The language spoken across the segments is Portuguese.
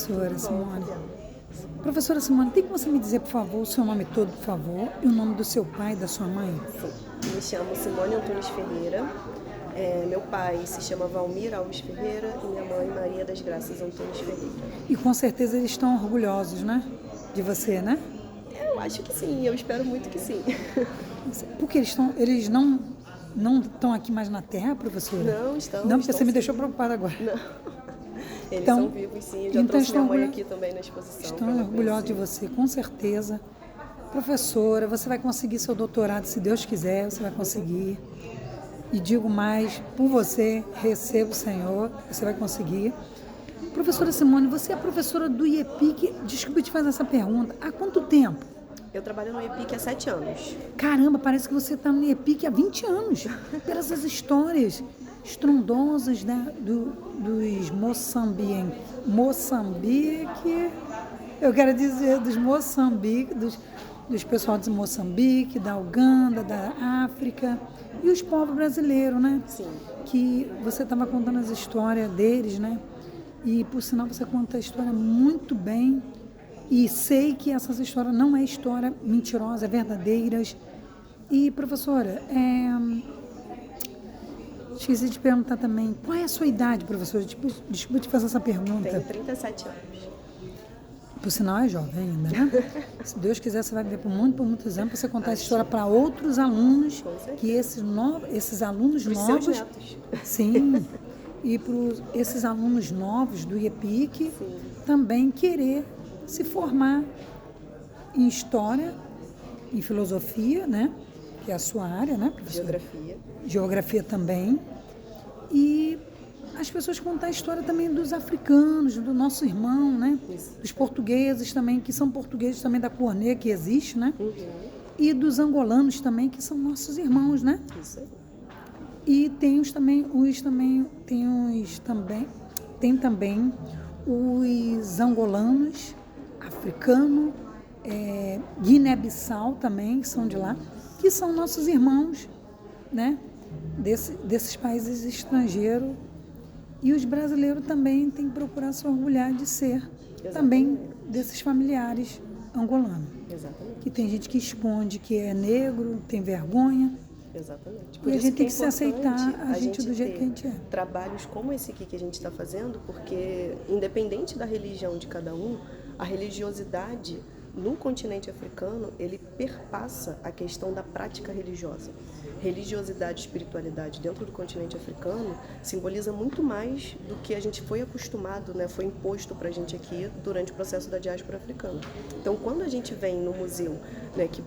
professora Simone. Professora Simone, tem como você me dizer, por favor, o seu nome todo, por favor, e o nome do seu pai e da sua mãe? Sim, me chamo Simone Antunes Ferreira. Meu pai se chama Valmir Alves Ferreira e minha mãe Maria das Graças Antunes Ferreira. E com certeza eles estão orgulhosos, né? De você, né? Eu acho que sim, eu espero muito que sim. Porque eles não estão aqui mais na Terra, professora? Não, estão. Não, porque estão você me sim. deixou preocupada agora. Não. Eles Então, são vivos, sim. Eu já então trouxe minha estão mãe orgulho- aqui também na exposição. Estão pra ela orgulhosos de conhecer. você, com certeza. Professora, você vai conseguir seu doutorado, se Deus quiser, você vai conseguir. E digo mais, por você, receba o Senhor, você vai conseguir. Professora Simone, você é professora do IEPIC, desculpa te fazer essa pergunta, há quanto tempo? Eu trabalho no EPIC há 7 anos. Caramba, parece que você está no IEPIC há 20 anos, pelas histórias estrondosas, né, dos Moçambique, eu quero dizer dos Moçambique, dos pessoal de Moçambique, da Uganda, da África e os povos brasileiros, né? Sim. Que você estava contando as histórias deles, né? E por sinal você conta a história muito bem e sei que essas histórias não é história mentirosa, é verdadeiras. E professora, esqueci de perguntar também, qual é a sua idade, professora? Desculpa te fazer essa pergunta. Tenho 37 anos. Por sinal é jovem ainda, né? Se Deus quiser, você vai viver por muitos anos para você contar essa história para outros alunos, que esses alunos Pros novos, seus netos. sim, e para esses alunos novos do IEPIC Sim. também querer se formar em história, em filosofia, né? Que é a sua área, né, professora? Geografia. Geografia também. E as pessoas contar a história também dos africanos, do nosso irmão, né? Isso. Dos portugueses também, que são portugueses também da Cornê, que existe, né? Uhum. E dos angolanos também, que são nossos irmãos, né? Isso aí. E tem também os angolanos, africanos, Guiné-Bissau também, que são de lá, que são nossos irmãos, né? Desses países estrangeiros. E os brasileiros também têm que procurar se orgulhar de ser também desses familiares angolanos. Exatamente. Que tem gente que esconde que é negro, tem vergonha. Exatamente. E a gente tem que se importante aceitar a gente do jeito ter que a gente é. trabalhos como esse aqui que a gente está fazendo, porque independente da religião de cada um, a religiosidade no continente africano, ele perpassa a questão da prática religiosa. Religiosidade e espiritualidade dentro do continente africano simboliza muito mais do que a gente foi acostumado, né, foi imposto para a gente aqui durante o processo da diáspora africana. Então, quando a gente vem no museu, né, que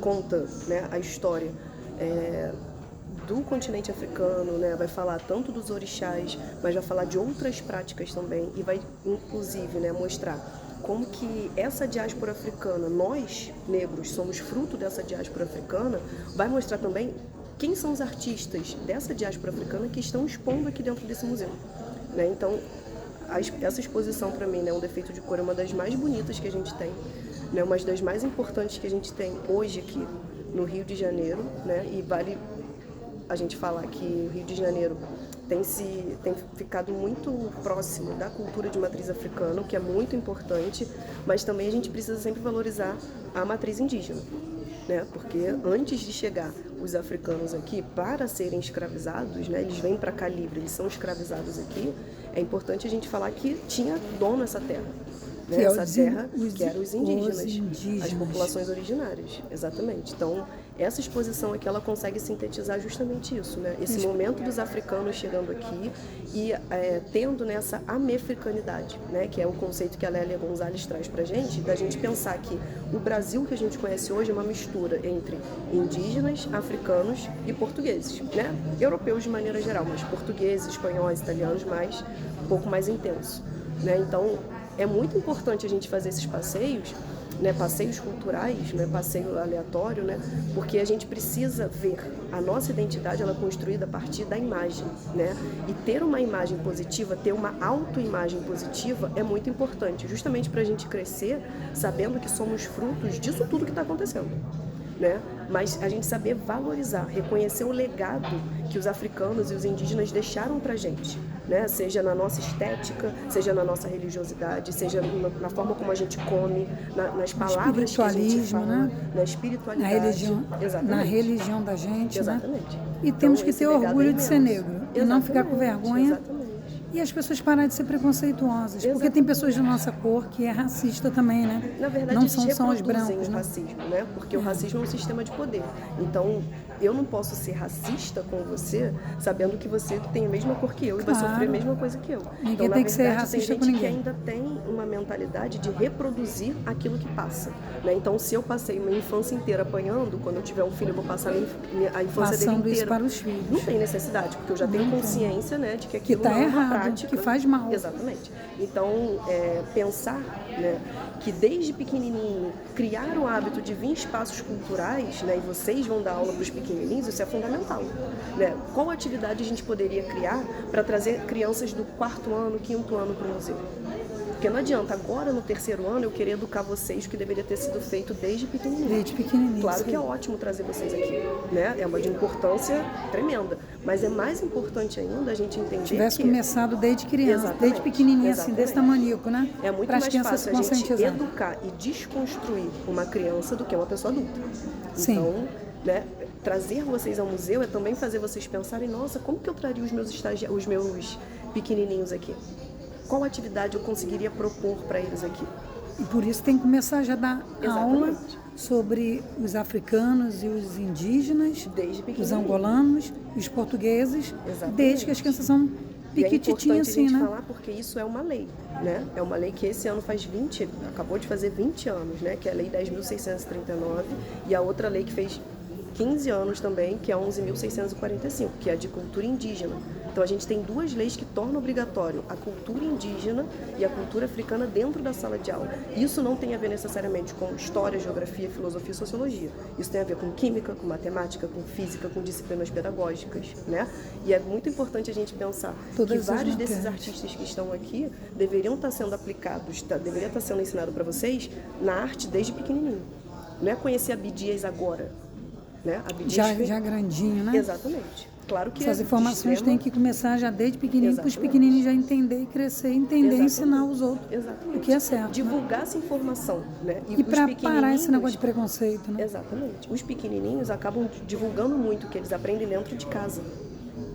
conta, né, a história do continente africano, né, vai falar tanto dos orixás, mas vai falar de outras práticas também e vai, inclusive, né, mostrar como que essa diáspora africana, nós, negros, somos fruto dessa diáspora africana, vai mostrar também quem são os artistas dessa diáspora africana que estão expondo aqui dentro desse museu. Né? Então, essa exposição, para mim, né, um defeito de cor é uma das mais bonitas que a gente tem, né, uma das mais importantes que a gente tem hoje aqui no Rio de Janeiro, né, e vale a gente falar que o Rio de Janeiro tem ficado muito próximo da cultura de matriz africana, o que é muito importante, mas também a gente precisa sempre valorizar a matriz indígena, né? Porque antes de chegar os africanos aqui para serem escravizados, né, eles vêm para cá livre, eles são escravizados aqui, é importante a gente falar que tinha dono essa terra. Né? Essa terra que eram os indígenas, as populações originárias, exatamente. Então, essa exposição aqui, ela consegue sintetizar justamente isso, né? Esse momento dos africanos chegando aqui e tendo nessa amefricanidade, né? Que é o conceito que a Lélia Gonzalez traz pra gente, da gente pensar que o Brasil que a gente conhece hoje é uma mistura entre indígenas, africanos e portugueses, né? Europeus de maneira geral, mas portugueses, espanhóis, italianos um pouco mais intenso, né? Então, é muito importante a gente fazer esses passeios, né, passeios culturais, né, passeio aleatório, né, porque a gente precisa ver a nossa identidade, ela é construída a partir da imagem, né, e ter uma imagem positiva, ter uma autoimagem positiva é muito importante, justamente para a gente crescer sabendo que somos frutos disso tudo que está acontecendo. Né? Mas a gente saber valorizar, reconhecer o legado que os africanos e os indígenas deixaram pra gente, né? Seja na nossa estética, seja na nossa religiosidade, seja na forma como a gente come, nas palavras que a gente fala, né? Na espiritualidade. Na religião da gente, exatamente. Né? E temos que ter orgulho de ser negro. E não ficar com vergonha. Exatamente. E as pessoas pararem de ser preconceituosas. Porque tem pessoas de nossa cor que é racista também, né? Na verdade, não eles são os brancos, o racismo, né? Porque o racismo é um sistema de poder. Então, eu não posso ser racista com você sabendo que você tem a mesma cor que eu e vai sofrer a mesma coisa que eu. Ninguém então, tem que ser racista com ninguém. Tem gente que ainda tem uma mentalidade de reproduzir aquilo que passa, né? Então, se eu passei minha infância inteira apanhando, quando eu tiver um filho, eu vou passar a infância dele inteira. Isso para os filhos. Não tem necessidade, porque eu já tenho consciência, né, de que aquilo que tá não é uma errado, prática. Que faz mal. Exatamente. Então, pensar, né, que desde pequenininho criar o hábito de vir espaços culturais, né, e vocês vão dar aula para os pequenininhos, isso é fundamental, né? Qual atividade a gente poderia criar para trazer crianças do 4º ano, 5º ano para o museu? Porque não adianta agora no 3º ano eu querer educar vocês o que deveria ter sido feito desde pequenininho. Desde pequenininho. Claro que é ótimo trazer vocês aqui, né? É uma de importância tremenda, mas é mais importante ainda a gente entender tivesse começado desde criança, desde pequenininho assim, desse tamanico, né? É muito mais fácil a gente educar e desconstruir uma criança do que uma pessoa adulta. Sim. Então, né, trazer vocês ao museu é também fazer vocês pensarem, nossa, como que eu traria os meus pequenininhos aqui? Qual atividade eu conseguiria propor para eles aqui? E por isso tem que começar já a dar aula sobre os africanos e os indígenas, os angolanos, os portugueses, desde que as crianças são piquititinhas assim, né? É importante a gente né? falar porque isso é uma lei, né? É uma lei que esse ano acabou de fazer 20 anos, né? Que é a Lei 10.639 e a outra lei que fez 15 anos também, que é 11.645, que é a de cultura indígena. Então, a gente tem 2 leis que tornam obrigatório a cultura indígena e a cultura africana dentro da sala de aula. Isso não tem a ver necessariamente com história, geografia, filosofia e sociologia. Isso tem a ver com química, com matemática, com física, com disciplinas pedagógicas, né? E é muito importante a gente pensar que vários desses artistas que estão aqui deveriam estar sendo aplicados, deveria estar sendo ensinado para vocês na arte desde pequenininho. Não é conhecer Abdias agora, né? Abdias já grandinho, né? Exatamente. Claro que essas informações têm que começar já desde pequenininho, para os pequenininhos já entender e crescer, entender e ensinar os outros o que é certo. Divulgar essa informação, né? E para parar esse negócio de preconceito, né? Exatamente. Os pequenininhos acabam divulgando muito o que eles aprendem dentro de casa.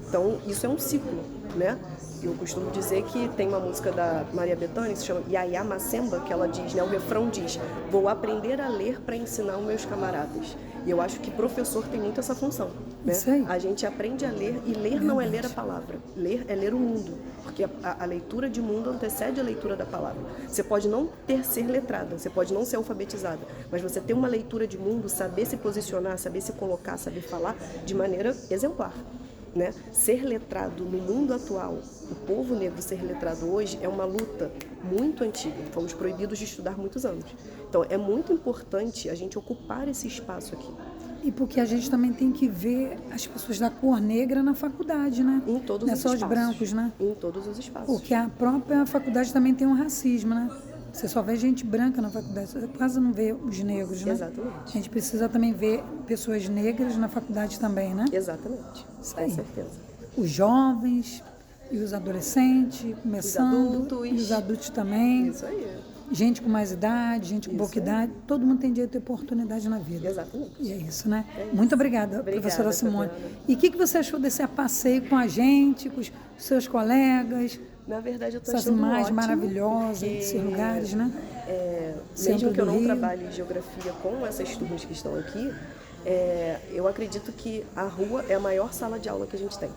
Então, isso é um ciclo, né? Eu costumo dizer que tem uma música da Maria Bethânia que se chama Yaya Macemba, que ela diz, né? O refrão diz, vou aprender a ler para ensinar os meus camaradas. E eu acho que professor tem muito essa função, né? Isso aí. A gente aprende a ler, e ler não é ler a palavra. Ler é ler o mundo, porque a leitura de mundo antecede a leitura da palavra. Você pode não ser letrada, você pode não ser alfabetizada, mas você ter uma leitura de mundo, saber se posicionar, saber se colocar, saber falar de maneira exemplar. Né? Ser letrado no mundo atual, o povo negro ser letrado hoje é uma luta muito antiga. Fomos proibidos de estudar muitos anos. Então é muito importante a gente ocupar esse espaço aqui. E porque a gente também tem que ver as pessoas da cor negra na faculdade, né? Em todos os espaços. Não é só os brancos, né? Em todos os espaços. Porque a própria faculdade também tem um racismo, né? Você só vê gente branca na faculdade, você quase não vê os negros, né? Exatamente. A gente precisa também ver pessoas negras na faculdade também, né? Exatamente. Isso aí. Com certeza. Os jovens e os adolescentes, começando. E os adultos também. Isso aí. Gente com mais idade, gente com pouca idade. Todo mundo tem direito a ter oportunidade na vida. Exatamente. E é isso, né? É isso. Muito obrigada, professora Simone. E o que você achou desse passeio com a gente, com os seus colegas? Na verdade, eu estou essas achando imagens ótimo, maravilhosas, esses lugares, né? Mesmo que eu não trabalhe geografia com essas turmas que estão aqui, eu acredito que a rua é a maior sala de aula que a gente tem.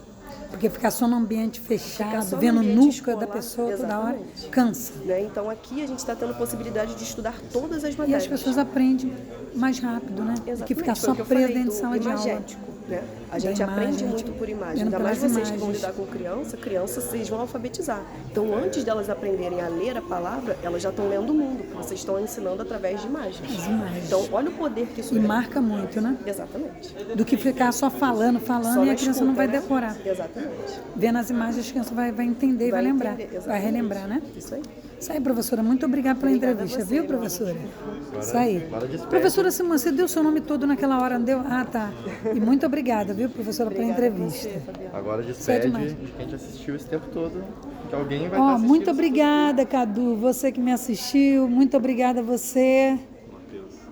Porque ficar só num ambiente fechado, vendo nuca da pessoa toda hora, cansa. Né? Então aqui a gente está tendo possibilidade de estudar todas as matérias. E as pessoas aprendem mais rápido, né? Do que ficar só presa dentro de sala de aula. Né? A gente aprende muito por imagem. Ainda mais vocês que vão lidar com crianças, vocês vão alfabetizar. Então, antes delas aprenderem a ler a palavra, elas já estão lendo o mundo, porque vocês estão ensinando através de imagens. As imagens. Então, olha o poder que isso tem. E marca muito, né? Exatamente. Do que ficar só falando e a criança não vai decorar. Exatamente. Vendo as imagens, a criança vai entender e vai lembrar. Vai relembrar, né? Isso aí. Isso aí, professora. Muito obrigada pela Obrigada a entrevista, você, viu, meu amor. professora? Agora, Isso aí. agora despede. Professora Simone, você deu seu nome todo naquela hora, não deu? Ah, tá. E muito obrigada, viu, professora, pela Obrigada a entrevista. você, Fabiana. Agora Isso é despede demais. de quem te assistiu esse tempo todo, que alguém vai estar Ó, assistindo. muito isso tudo. obrigada, Cadu, você que me assistiu. Muito obrigada a você.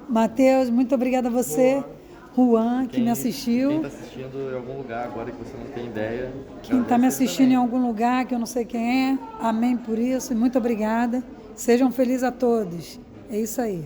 Matheus, muito obrigada a você. Juan, que me Quem assistiu. está assistindo em algum lugar agora que você não tem ideia. Quem está pra me você assistindo em também. algum lugar que eu não sei quem é. Amém por isso e muito obrigada. Sejam felizes a todos. É isso aí.